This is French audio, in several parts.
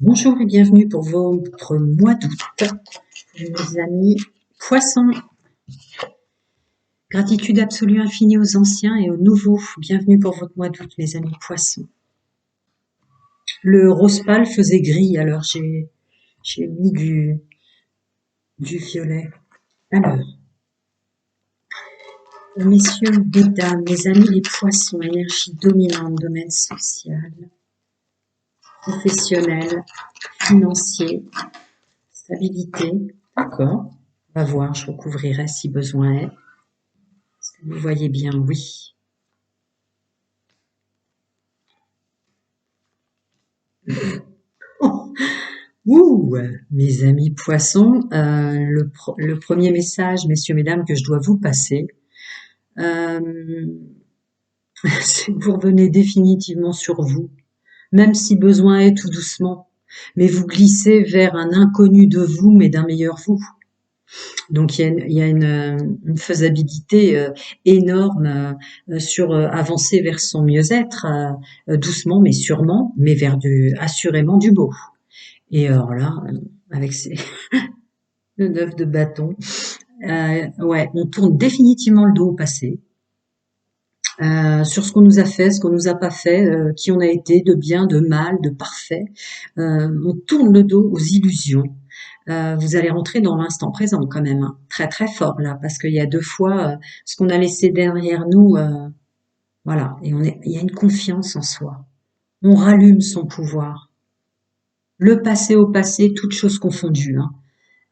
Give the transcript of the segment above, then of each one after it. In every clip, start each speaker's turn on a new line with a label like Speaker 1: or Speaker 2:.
Speaker 1: Bonjour et bienvenue pour votre mois d'août, mes amis poissons. Gratitude absolue infinie aux anciens et aux nouveaux. Bienvenue pour votre mois d'août, mes amis poissons. Le rose pâle faisait gris, alors j'ai mis du violet. Alors, messieurs, mesdames, mes amis les poissons, énergie dominante, domaine social, professionnel, financier, stabilité. D'accord, on va voir, je recouvrirai si besoin est. Est-ce que vous voyez bien? Oui. Ouh, mes amis poissons, le premier message, messieurs, mesdames, que je dois vous passer, c'est que vous revenez définitivement sur vous, même si besoin est tout doucement, mais vous glissez vers un inconnu de vous, mais d'un meilleur vous. Donc il y a une faisabilité énorme sur avancer vers son mieux-être, doucement mais sûrement, mais vers assurément du beau. Et alors là, avec le 9 de bâton, ouais, on tourne définitivement le dos au passé, sur ce qu'on nous a fait, ce qu'on nous a pas fait, qui on a été, de bien, de mal, de parfait. On tourne le dos aux illusions. Vous allez rentrer dans l'instant présent quand même, hein, très très fort là, parce qu'il y a deux fois ce qu'on a laissé derrière nous, voilà, et il y a une confiance en soi. On rallume son pouvoir. Le passé au passé, toutes choses confondues, hein.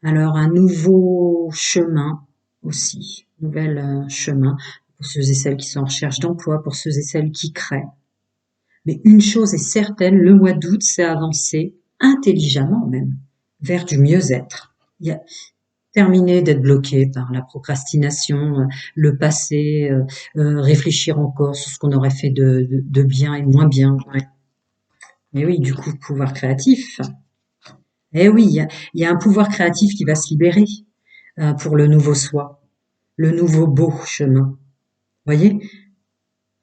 Speaker 1: Alors un nouveau chemin aussi, nouvel chemin pour ceux et celles qui sont en recherche d'emploi, pour ceux et celles qui créent. Mais une chose est certaine, le mois d'août, c'est avancer intelligemment même vers du mieux-être. Il y a terminé d'être bloqué par la procrastination, le passé, réfléchir encore sur ce qu'on aurait fait de bien et moins bien. Ouais. Mais oui, du coup, pouvoir créatif. Eh oui, il y a un pouvoir créatif qui va se libérer pour le nouveau soi, le nouveau beau chemin. Vous voyez,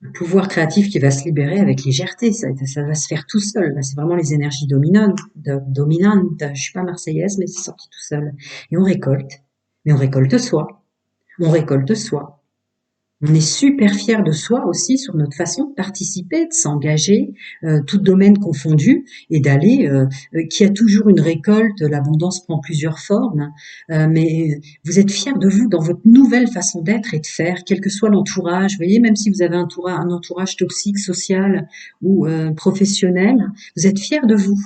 Speaker 1: un pouvoir créatif qui va se libérer avec légèreté, ça va se faire tout seul. Là, c'est vraiment les énergies dominantes. Je suis pas marseillaise, mais c'est sorti tout seul. Et on récolte. Mais on récolte soi. On récolte soi. On est super fiers de soi aussi sur notre façon de participer, de s'engager, tout domaine confondu, et d'aller, qui a toujours une récolte, l'abondance prend plusieurs formes, mais vous êtes fiers de vous dans votre nouvelle façon d'être et de faire, quel que soit l'entourage. Vous voyez, même si vous avez un entourage toxique, social ou professionnel, vous êtes fiers de vous.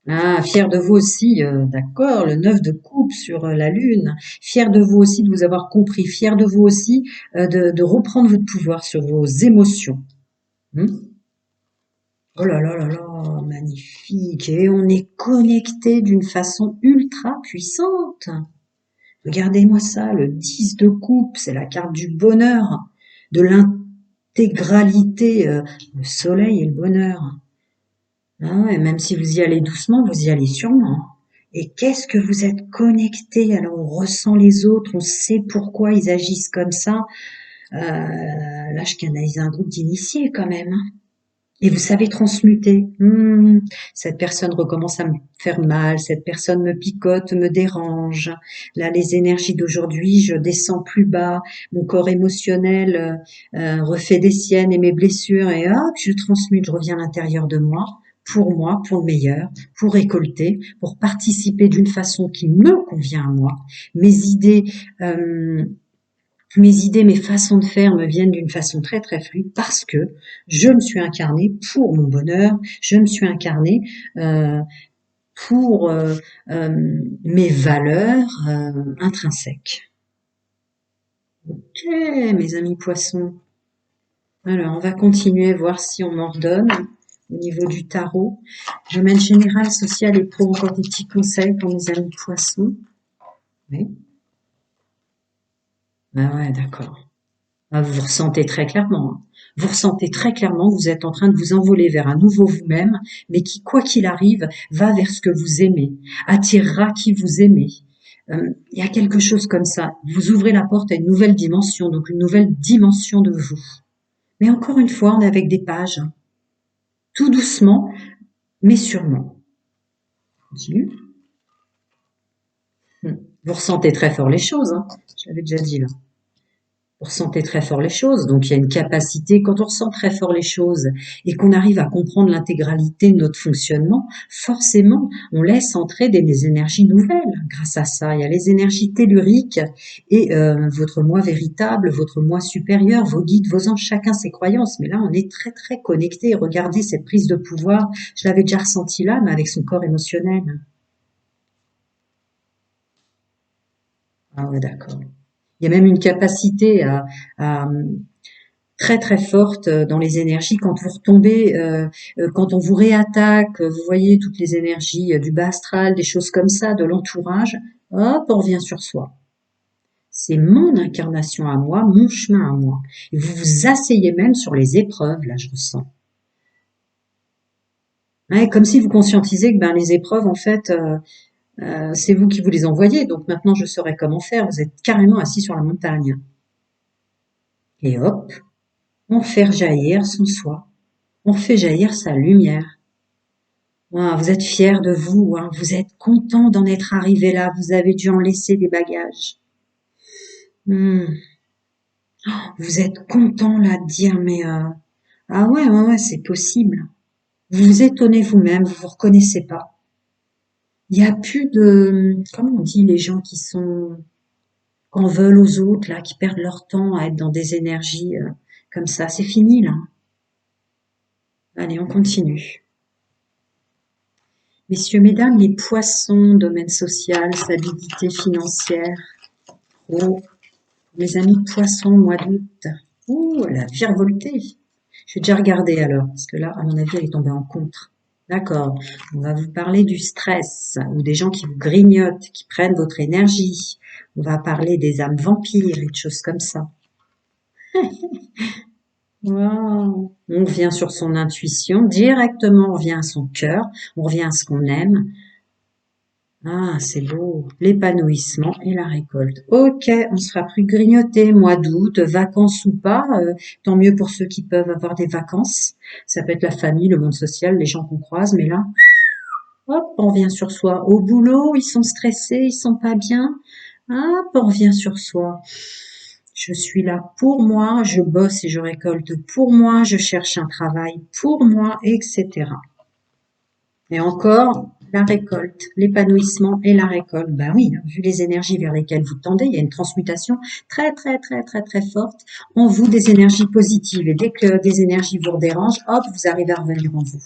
Speaker 1: Ah, fier de vous aussi, d'accord, le 9 de coupe sur la lune. Fier de vous aussi de vous avoir compris. Fier de vous aussi de reprendre votre pouvoir sur vos émotions. Hmm. Oh là là là là, magnifique. Et on est connecté d'une façon ultra puissante. Regardez-moi ça, le 10 de coupe, c'est la carte du bonheur, de l'intégralité, le soleil et le bonheur. Ah ouais, même si vous y allez doucement, vous y allez sûrement. Et qu'est-ce que vous êtes connecté? Alors on ressent les autres, on sait pourquoi ils agissent comme ça. Là, je canalise un groupe d'initiés quand même, hein. Et vous savez transmuter. Cette personne recommence à me faire mal, cette personne me picote, me dérange. Là, les énergies d'aujourd'hui, je descends plus bas, mon corps émotionnel refait des siennes et mes blessures, et hop, je transmute, je reviens à l'intérieur de moi, pour le meilleur, pour récolter, pour participer d'une façon qui me convient à moi. Mes idées, euh, mes façons de faire me viennent d'une façon très très fluide parce que je me suis incarnée pour mon bonheur, je me suis incarnée pour mes valeurs intrinsèques. Ok, mes amis poissons. Alors, on va continuer, voir si on m'ordonne au niveau du tarot. Domaine général, social et pro, encore des petits conseils pour mes amis poissons. Oui. Ah ouais, d'accord. Ah, vous ressentez très clairement, hein. Vous ressentez très clairement que vous êtes en train de vous envoler vers un nouveau vous-même, mais qui, quoi qu'il arrive, va vers ce que vous aimez, attirera qui vous aimez. Il y a quelque chose comme ça. Vous ouvrez la porte à une nouvelle dimension, donc une nouvelle dimension de vous. Mais encore une fois, on est avec des pages, hein. Tout doucement, mais sûrement. Continue. Vous ressentez très fort les choses, hein. Je l'avais déjà dit là. Vous ressentez très fort les choses, donc il y a une capacité, quand on ressent très fort les choses et qu'on arrive à comprendre l'intégralité de notre fonctionnement, forcément, on laisse entrer des énergies nouvelles grâce à ça. Il y a les énergies telluriques et votre moi véritable, votre moi supérieur, vos guides, vos anges, chacun ses croyances. Mais là, on est très très connecté. Regardez cette prise de pouvoir, je l'avais déjà ressenti là, mais avec son corps émotionnel. Ah ouais, d'accord. Il y a même une capacité à très très forte dans les énergies quand vous retombez, quand on vous réattaque, vous voyez toutes les énergies du bas astral, des choses comme ça, de l'entourage, hop, on revient sur soi. C'est mon incarnation à moi, mon chemin à moi. Et vous vous asseyez même sur les épreuves, là je ressens. Ouais, comme si vous conscientisez que ben, les épreuves, en fait, c'est vous qui vous les envoyez, donc maintenant je saurai comment faire. Vous êtes carrément assis sur la montagne. Et hop, on fait jaillir son soi, on fait jaillir sa lumière. Ah, vous êtes fier de vous, hein, vous êtes content d'en être arrivé là, vous avez dû en laisser des bagages. Hmm. Vous êtes content là de dire, mais ah ouais, ouais, ouais, c'est possible. Vous vous étonnez vous-même, vous vous reconnaissez pas. Il n'y a plus de, comment on dit, les gens qui sont, qu'en veulent aux autres, là, qui perdent leur temps à être dans des énergies comme ça. C'est fini, là. Allez, on continue. Messieurs, mesdames, les poissons, domaine social, stabilité financière, pro, mes amis poissons, mois d'août. Ouh, elle a virevolté. Je vais déjà regarder alors, parce que là, à mon avis, elle est tombée en contre. D'accord. On va vous parler du stress, ou des gens qui vous grignotent, qui prennent votre énergie. On va parler des âmes vampires et de choses comme ça. Wow. On revient sur son intuition, directement on revient à son cœur, on revient à ce qu'on aime. Ah, c'est beau. L'épanouissement et la récolte. Ok, on sera plus grignoté, mois d'août, vacances ou pas, tant mieux pour ceux qui peuvent avoir des vacances. Ça peut être la famille, le monde social, les gens qu'on croise, mais là, hop, on revient sur soi. Au boulot, ils sont stressés, ils sont pas bien. Hop, on revient sur soi. Je suis là pour moi, je bosse et je récolte pour moi, je cherche un travail pour moi, etc. Et encore, la récolte, l'épanouissement et la récolte. Ben oui, vu les énergies vers lesquelles vous tendez, il y a une transmutation très, très, très, très, très forte en vous des énergies positives. Et dès que des énergies vous dérangent, hop, vous arrivez à revenir en vous.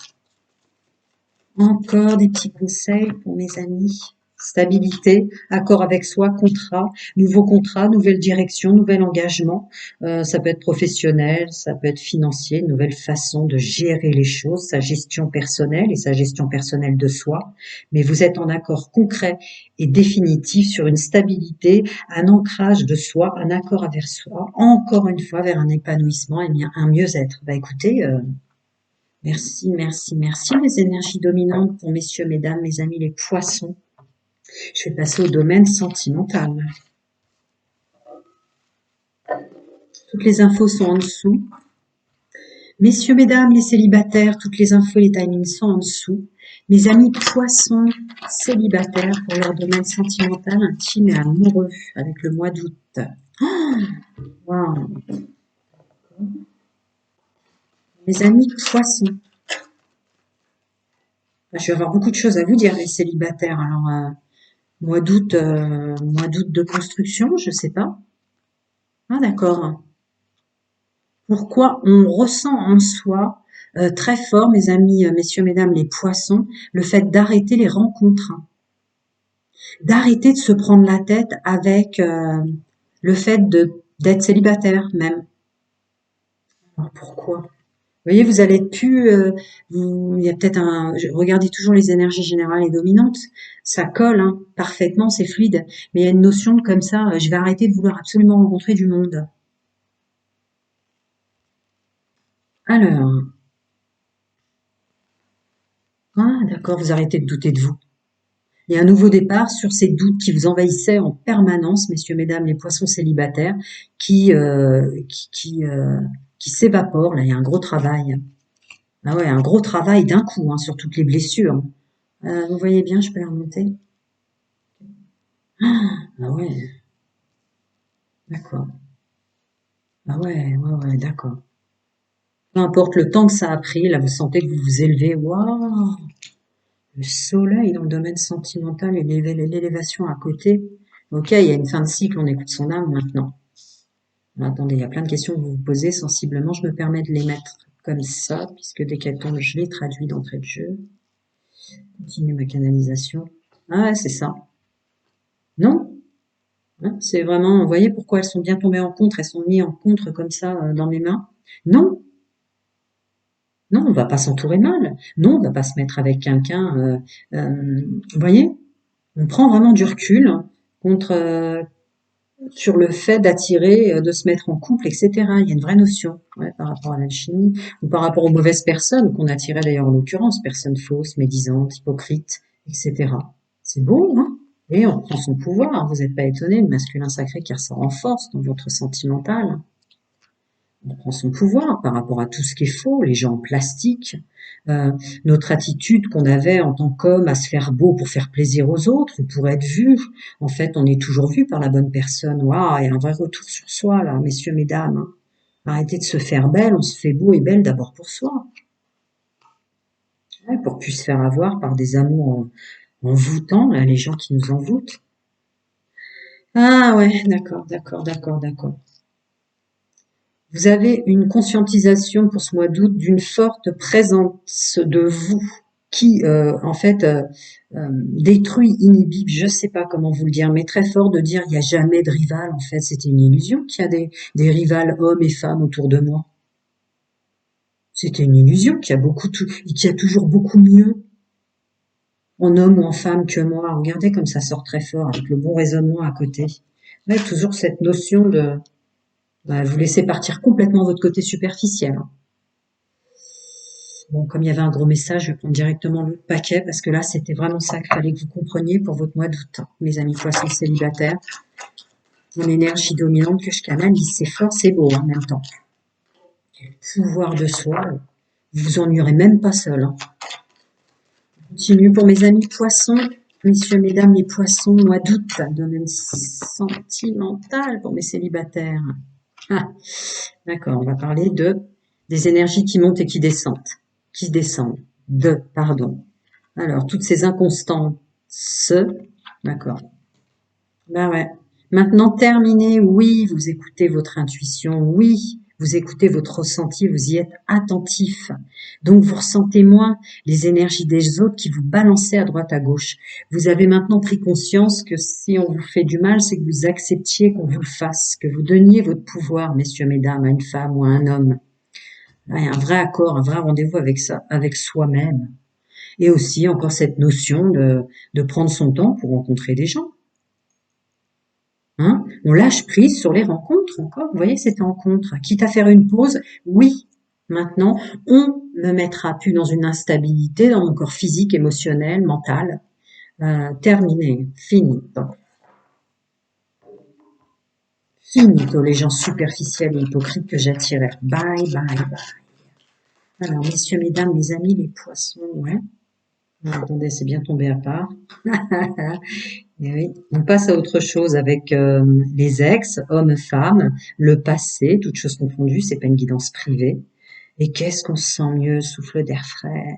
Speaker 1: Encore des petits conseils pour mes amis. Stabilité, accord avec soi, contrat, nouvelle direction, nouvel engagement. Ça peut être professionnel, ça peut être financier, une nouvelle façon de gérer les choses, sa gestion personnelle et sa gestion personnelle de soi. Mais vous êtes en accord concret et définitif sur une stabilité, un ancrage de soi, un accord avec soi, encore une fois vers un épanouissement et bien un mieux-être. Bah écoutez, merci, merci, merci les énergies dominantes pour messieurs, mesdames, mes amis les poissons. Je vais passer au domaine sentimental. Toutes les infos sont en dessous. Messieurs, mesdames, les célibataires, toutes les infos et les timings sont en dessous. Mes amis poissons célibataires pour leur domaine sentimental, intime et amoureux avec le mois d'août. Oh, wow. Mes amis poissons. Je vais avoir beaucoup de choses à vous dire, les célibataires. Alors, mois d'août de construction, je sais pas. Ah, d'accord. Pourquoi on ressent en soi très fort, mes amis, messieurs, mesdames, les poissons, le fait d'arrêter les rencontres, hein. D'arrêter de se prendre la tête avec le fait d'être célibataire même. Alors pourquoi? Vous voyez, vous allez être plus, il y a peut-être regardez toujours les énergies générales et dominantes, ça colle hein, parfaitement, c'est fluide, mais il y a une notion comme ça, je vais arrêter de vouloir absolument rencontrer du monde. Alors, ah d'accord, vous arrêtez de douter de vous. Il y a un nouveau départ sur ces doutes qui vous envahissaient en permanence, messieurs, mesdames, les poissons célibataires, qui, qui s'évaporent. Là, il y a un gros travail. Ah ouais, un gros travail d'un coup, hein, sur toutes les blessures. Vous voyez bien, je peux la remonter? Ah ouais, d'accord. Ah ouais, ouais, ouais, d'accord. Peu importe le temps que ça a pris, là, vous sentez que vous vous élevez. Waouh! Le soleil dans le domaine sentimental et l'élévation à côté. Ok, il y a une fin de cycle, on écoute son âme maintenant. Attendez, il y a plein de questions que vous vous posez sensiblement. Je me permets de les mettre comme ça, puisque dès qu'elles tombent, je les traduis d'entrée de jeu. Continue ma canalisation. Ah ouais, c'est ça. Non? Hein, c'est vraiment, vous voyez pourquoi elles sont bien tombées en contre, elles sont mises en contre comme ça dans mes mains. Non, non, on va pas s'entourer mal. Non, on va pas se mettre avec quelqu'un. Vous voyez, on prend vraiment du recul contre sur le fait d'attirer, de se mettre en couple, etc. Il y a une vraie notion ouais, par rapport à l'alchimie ou par rapport aux mauvaises personnes qu'on attirait d'ailleurs en l'occurrence, personnes fausses, médisantes, hypocrites, etc. C'est beau, hein? Et on prend son pouvoir. Vous n'êtes pas étonné, le masculin sacré qui ressort en force dans votre sentimental. On prend son pouvoir par rapport à tout ce qui est faux, les gens en plastique, euh, notre attitude qu'on avait en tant qu'homme à se faire beau pour faire plaisir aux autres, pour être vu. En fait, on est toujours vu par la bonne personne. Waouh, il y a un vrai retour sur soi là, messieurs, mesdames. Hein. Arrêtez de se faire belle, on se fait beau et belle d'abord pour soi, ouais, pour plus se faire avoir par des amours envoûtants, là, les gens qui nous envoûtent. Ah ouais, d'accord, d'accord, d'accord, d'accord. Vous avez une conscientisation pour ce mois d'août d'une forte présence de vous qui, en fait, détruit, inhibe, je ne sais pas comment vous le dire, mais très fort de dire il n'y a jamais de rival. En fait, c'était une illusion qu'il y a des rivales hommes et femmes autour de moi. C'était une illusion qu'il y a qu'il y a toujours beaucoup mieux en homme ou en femme que moi. Regardez comme ça sort très fort avec le bon raisonnement à côté. Ouais, toujours cette notion de bah, vous laissez partir complètement votre côté superficiel. Hein. Bon, comme il y avait un gros message, je vais prendre directement l'autre paquet parce que là, c'était vraiment ça qu'il fallait que vous compreniez pour votre mois d'août. Hein. Mes amis poissons célibataires, mon énergie dominante que je canalise, c'est fort, c'est beau hein, en même temps. Pouvoir de soi, vous vous ennuierez même pas seul. Hein. Continue pour mes amis poissons, messieurs, mesdames, les poissons, mois d'août, domaine sentimental pour mes célibataires. Ah, d'accord, on va parler des énergies qui montent et qui descendent, pardon. Alors, toutes ces inconstances, d'accord. Bah ouais. Maintenant, terminé, oui, vous écoutez votre intuition, oui, vous écoutez votre ressenti, vous y êtes attentif. Donc, vous ressentez moins les énergies des autres qui vous balançaient à droite à gauche. Vous avez maintenant pris conscience que si on vous fait du mal, c'est que vous acceptiez qu'on vous le fasse, que vous donniez votre pouvoir, messieurs, mesdames, à une femme ou à un homme. Ouais, un vrai accord, un vrai rendez-vous avec ça, avec soi-même. Et aussi encore cette notion de prendre son temps pour rencontrer des gens. Hein. On lâche prise sur les rencontres encore. Vous voyez cette rencontre. Quitte à faire une pause, oui. Maintenant, on ne mettra plus dans une instabilité dans mon corps physique, émotionnel, mental. Terminé, fini. Bon. Finito les gens superficiels et hypocrites que j'attirais. Bye, bye, bye. Alors, messieurs, mesdames, mes amis, les poissons, ouais. Attendez, c'est bien tombé à part. Eh oui. On passe à autre chose avec les ex, hommes, femmes, le passé, toutes choses confondues, c'est pas une guidance privée. Et qu'est-ce qu'on se sent mieux, souffle d'air frais.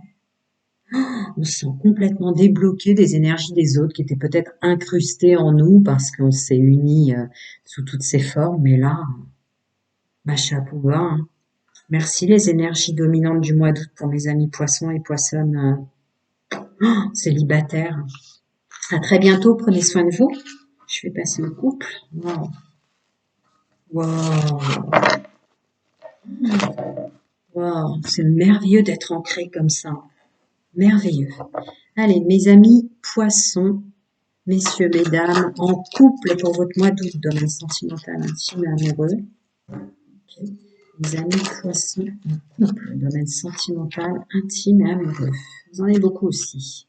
Speaker 1: On se sent complètement débloqué des énergies des autres qui étaient peut-être incrustées en nous parce qu'on s'est unis sous toutes ces formes. Mais là, bah, chapeau bas. Hein. Merci les énergies dominantes du mois d'août pour mes amis poissons et poissonnes célibataires. À très bientôt, prenez soin de vous. Je vais passer au couple. Wow. Wow. Wow. C'est merveilleux d'être ancré comme ça. Merveilleux. Allez, mes amis poissons, messieurs, mesdames, en couple pour votre mois d'août, domaine sentimental, intime et amoureux. Okay. Mes amis poissons, en couple, domaine sentimental, intime et amoureux. Vous en avez beaucoup aussi.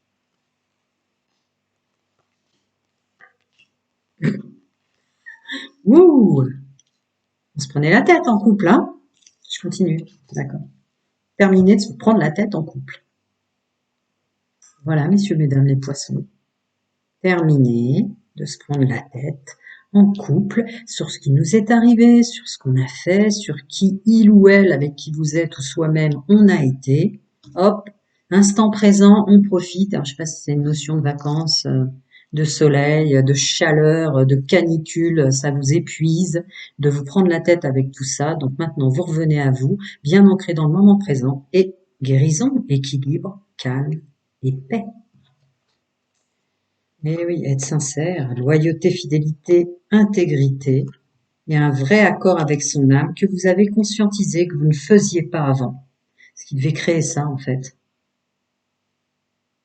Speaker 1: Wouh! On se prenait la tête en couple, hein? Je continue. D'accord. terminer de se prendre la tête en couple. Voilà, messieurs, mesdames les poissons. Terminer de se prendre la tête en couple sur ce qui nous est arrivé, sur ce qu'on a fait, sur qui il ou elle avec qui vous êtes ou soi-même on a été. Hop, instant présent, on profite. Alors, je sais pas si c'est une notion de vacances, de soleil, de chaleur, de canicule, ça vous épuise de vous prendre la tête avec tout ça. Donc maintenant, vous revenez à vous, bien ancré dans le moment présent et guérison, équilibre, calme et paix. Eh oui, être sincère, loyauté, fidélité, intégrité, il y a un vrai accord avec son âme que vous avez conscientisé que vous ne faisiez pas avant. Ce qui devait créer ça, en fait.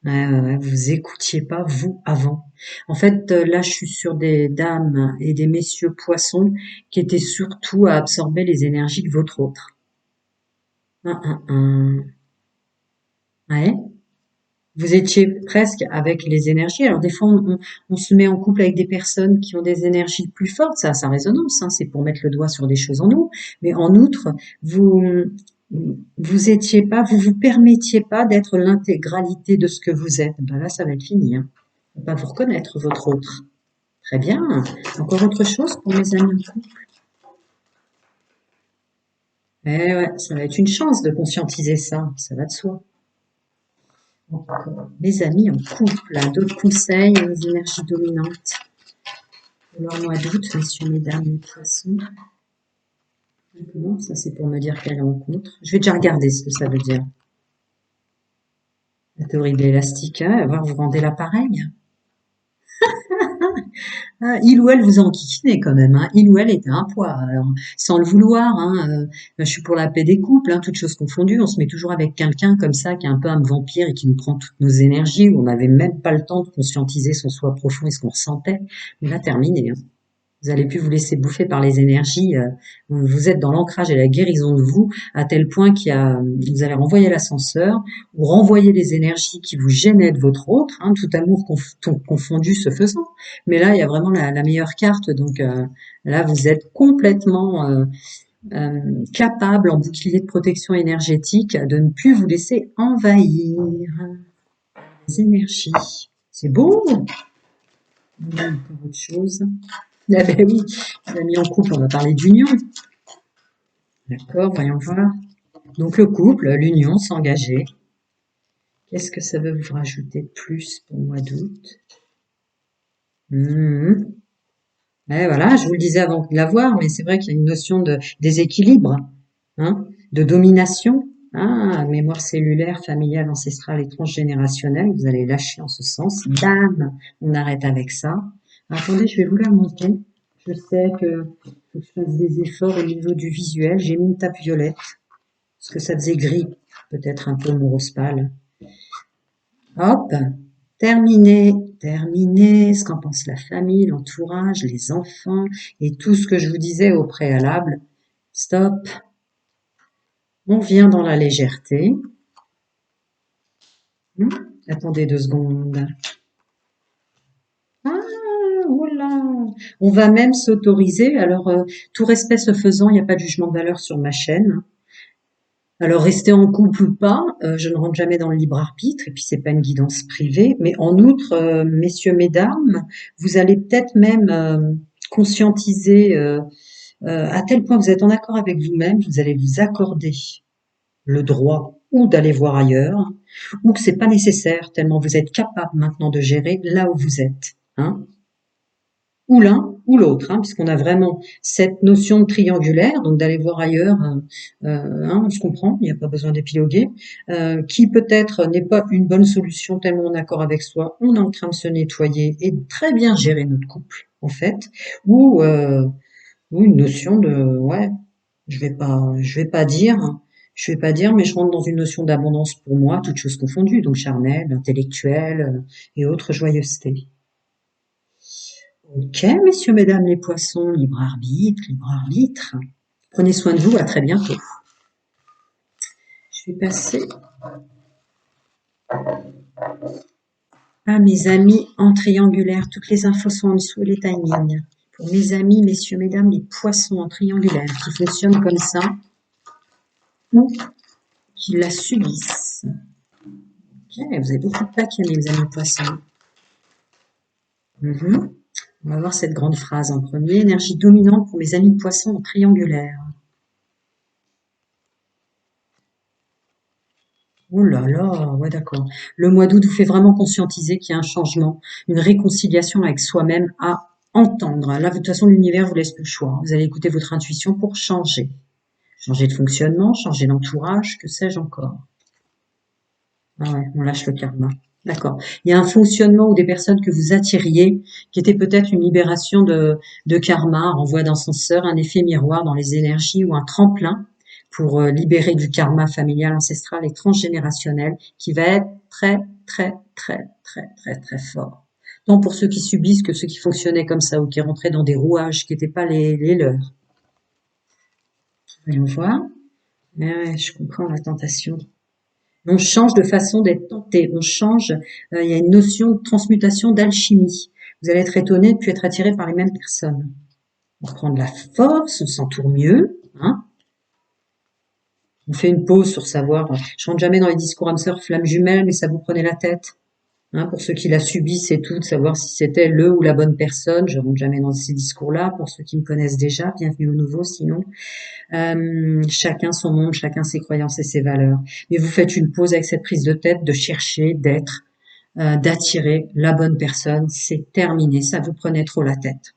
Speaker 1: Ouais, vous écoutiez pas, vous, avant. En fait, là, je suis sur des dames et des messieurs poissons qui étaient surtout à absorber les énergies de votre autre. Ouais. Vous étiez presque avec les énergies. Alors des fois, on se met en couple avec des personnes qui ont des énergies plus fortes. Ça a sa résonance, hein, c'est pour mettre le doigt sur des choses en nous. Mais en outre, vous étiez pas, vous vous permettiez pas d'être l'intégralité de ce que vous êtes. Ben là, ça va être fini. Hein. On va pas vous reconnaître votre autre. Très bien. Encore autre chose pour mes amis en couple. Eh ouais, ça va être une chance de conscientiser ça. Ça va de soi. Donc, mes amis en couple, d'autres conseils, les énergies dominantes. Pour leur mois d'août, messieurs, mesdames, les poissons. Ça, c'est pour me dire quelle rencontre. Je vais déjà regarder ce que ça veut dire. La théorie de l'élastique, hein, voir vous rendez l'appareil. Ah, il ou elle vous a enquiquiné quand même, hein. Il ou elle était un poids, alors sans le vouloir. Hein, je suis pour la paix des couples, hein, toutes choses confondues. On se met toujours avec quelqu'un comme ça qui est un peu un vampire et qui nous prend toutes nos énergies, où on n'avait même pas le temps de conscientiser son soi profond et ce qu'on ressentait. Mais là, terminé. Hein. Vous allez plus vous laisser bouffer par les énergies. Vous êtes dans l'ancrage et la guérison de vous, à tel point vous allez renvoyer l'ascenseur ou renvoyer les énergies qui vous gênaient de votre autre, hein, tout amour confondu se faisant. Mais là, il y a vraiment la meilleure carte. Donc là, vous êtes complètement capable, en bouclier de protection énergétique, de ne plus vous laisser envahir les énergies. C'est beau. Encore autre chose. Ah ben oui, les amis en couple, on va parler d'union. D'accord, voyons voir. Donc le couple, l'union, s'engager. Qu'est-ce que ça veut vous rajouter de plus pour le mois d'août? Voilà, je vous le disais avant de l'avoir, mais c'est vrai qu'il y a une notion de déséquilibre, hein, de domination. Ah, mémoire cellulaire, familiale, ancestrale et transgénérationnelle, vous allez lâcher en ce sens. Dame, on arrête avec ça. Attendez, je vais vous la montrer. Je sais que faut que je fasse des efforts au niveau du visuel. J'ai mis une tape violette, parce que ça faisait gris, peut-être un peu mon rose pâle. Hop, terminé, terminé, ce qu'en pense la famille, l'entourage, les enfants, et tout ce que je vous disais au préalable. Stop, on vient dans la légèreté. Attendez 2 secondes. Oula. On va même s'autoriser, alors tout respect se faisant, il n'y a pas de jugement de valeur sur ma chaîne. Alors rester en couple ou pas, je ne rentre jamais dans le libre arbitre, et puis c'est pas une guidance privée, mais en outre, messieurs, mesdames, vous allez peut-être même conscientiser à tel point que vous êtes en accord avec vous-même, vous allez vous accorder le droit ou d'aller voir ailleurs, ou que c'est pas nécessaire, tellement vous êtes capable maintenant de gérer là où vous êtes. Hein. Ou l'un ou l'autre, hein, puisqu'on a vraiment cette notion de triangulaire, donc d'aller voir ailleurs, hein, on se comprend, il n'y a pas besoin d'épiloguer, qui peut-être n'est pas une bonne solution tellement en accord avec soi, on est en train de se nettoyer et de très bien gérer notre couple, en fait, ou une notion de, ouais, je vais pas dire, mais je rentre dans une notion d'abondance pour moi, toutes choses confondues, donc charnelle, intellectuelle et autres joyeuseté. Ok, messieurs, mesdames les poissons, libre arbitre, libre arbitre. Prenez soin de vous, à très bientôt. Je vais passer à mes amis en triangulaire. Toutes les infos sont en dessous et les timings. Pour mes amis, messieurs, mesdames, les poissons en triangulaire qui fonctionnent comme ça, ou qui la subissent. Ok, vous avez beaucoup de paquets, mes amis poissons. On va voir cette grande phrase en premier. Énergie dominante pour mes amis poissons en triangulaire. Oh là là, ouais d'accord. Le mois d'août vous fait vraiment conscientiser qu'il y a un changement, une réconciliation avec soi-même à entendre. Là, de toute façon, l'univers vous laisse plus le choix. Vous allez écouter votre intuition pour changer. Changer de fonctionnement, changer d'entourage, que sais-je encore. Ah ouais, on lâche le karma. D'accord. Il y a un fonctionnement ou des personnes que vous attiriez, qui était peut-être une libération de karma, renvoi d'ascenseur, un effet miroir dans les énergies ou un tremplin pour libérer du karma familial, ancestral et transgénérationnel, qui va être très, très, très, très, très, très fort. Tant pour ceux qui subissent que ceux qui fonctionnaient comme ça ou qui rentraient dans des rouages qui n'étaient pas les leurs. Voyons voir. Ouais, je comprends la tentation. On change de façon d'être tenté, on change, il y a une notion de transmutation, d'alchimie. Vous allez être étonné de puis être attiré par les mêmes personnes. On reprend de la force, on s'entoure mieux, hein. On fait une pause sur savoir, je rentre jamais dans les discours âme sœur, flamme jumelle, mais ça vous prenait la tête. Hein, pour ceux qui la subissent et tout, de savoir si c'était le ou la bonne personne, je rentre jamais dans ces discours-là. Pour ceux qui me connaissent déjà, bienvenue au nouveau, sinon. Chacun son monde, chacun ses croyances et ses valeurs. Mais vous faites une pause avec cette prise de tête de chercher, d'être, d'attirer la bonne personne. C'est terminé, ça vous prenait trop la tête.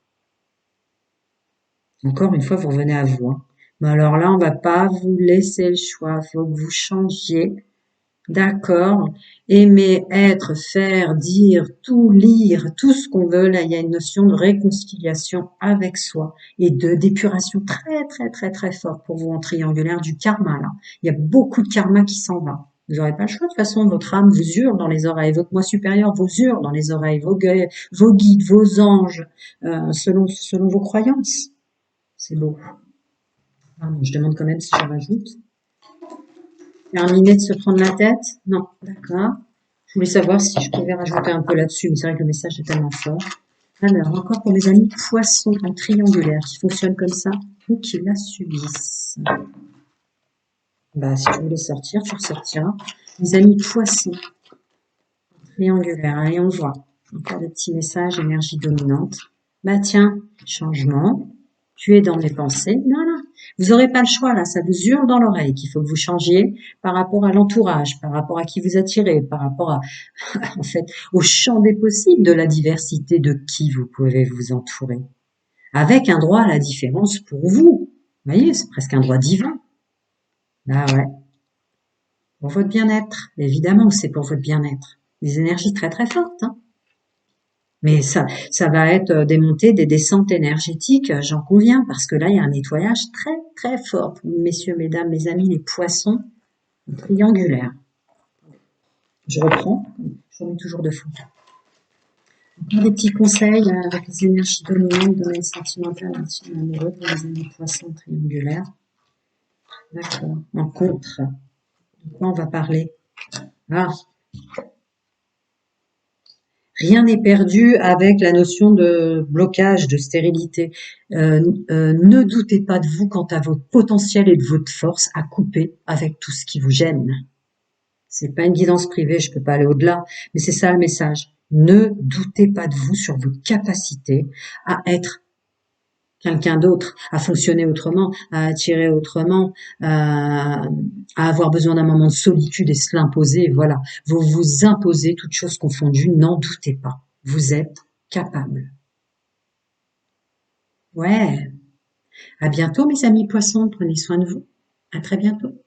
Speaker 1: Encore une fois, vous revenez à vous. Hein. Mais alors là, on va pas vous laisser le choix. Il faut que vous changiez. D'accord. Aimer, être, faire, dire, tout lire, tout ce qu'on veut. Là, il y a une notion de réconciliation avec soi et de d'épuration très, très, très, très forte pour vous en triangulaire du karma, là. Il y a beaucoup de karma qui s'en va. Vous n'aurez pas le choix. De toute façon, votre âme vous hurle dans les oreilles. Votre moi supérieur vous hurle dans les oreilles. Vos guides, vos anges, selon vos croyances. C'est beau. Pardon, je demande quand même si je rajoute. Terminé de se prendre la tête? Non, d'accord. Je voulais savoir si je pouvais rajouter un peu là-dessus, mais c'est vrai que le message est tellement fort. Alors, encore pour mes amis poissons en triangulaire qui fonctionnent comme ça ou qui la subissent. Bah, si tu voulais sortir, tu ressortiras. Mes amis poissons triangulaire, et on voit encore des petits messages, énergie dominante. Bah tiens, changement. Tu es dans mes pensées. Voilà. Vous n'aurez pas le choix là, ça vous hurle dans l'oreille qu'il faut que vous changiez par rapport à l'entourage, par rapport à qui vous attirez, par rapport à, en fait, au champ des possibles de la diversité de qui vous pouvez vous entourer. Avec un droit à la différence pour vous. Vous voyez, c'est presque un droit divin. Ah ouais. Pour votre bien-être. Évidemment que c'est pour votre bien-être. Des énergies très très fortes, hein. Mais ça va être des montées, des descentes énergétiques, j'en conviens, parce que là, il y a un nettoyage très, très fort, messieurs, mesdames, mes amis, les poissons triangulaires. Je reprends, je remets toujours de fond. Encore des petits conseils avec les énergies dominantes, domaine sentimental, intime, amoureux pour les amis poissons triangulaires. D'accord. En contre, de quoi on va parler? Ah, rien n'est perdu avec la notion de blocage, de stérilité. Ne doutez pas de vous quant à votre potentiel et de votre force à couper avec tout ce qui vous gêne. C'est pas une guidance privée, je peux pas aller au-delà, mais c'est ça le message. Ne doutez pas de vous sur votre capacité à être quelqu'un d'autre, à fonctionner autrement, à attirer autrement, à avoir besoin d'un moment de solitude et se l'imposer. Voilà, vous vous imposez toutes choses confondues, n'en doutez pas. Vous êtes capable. Ouais. À bientôt, mes amis poissons. Prenez soin de vous. À très bientôt.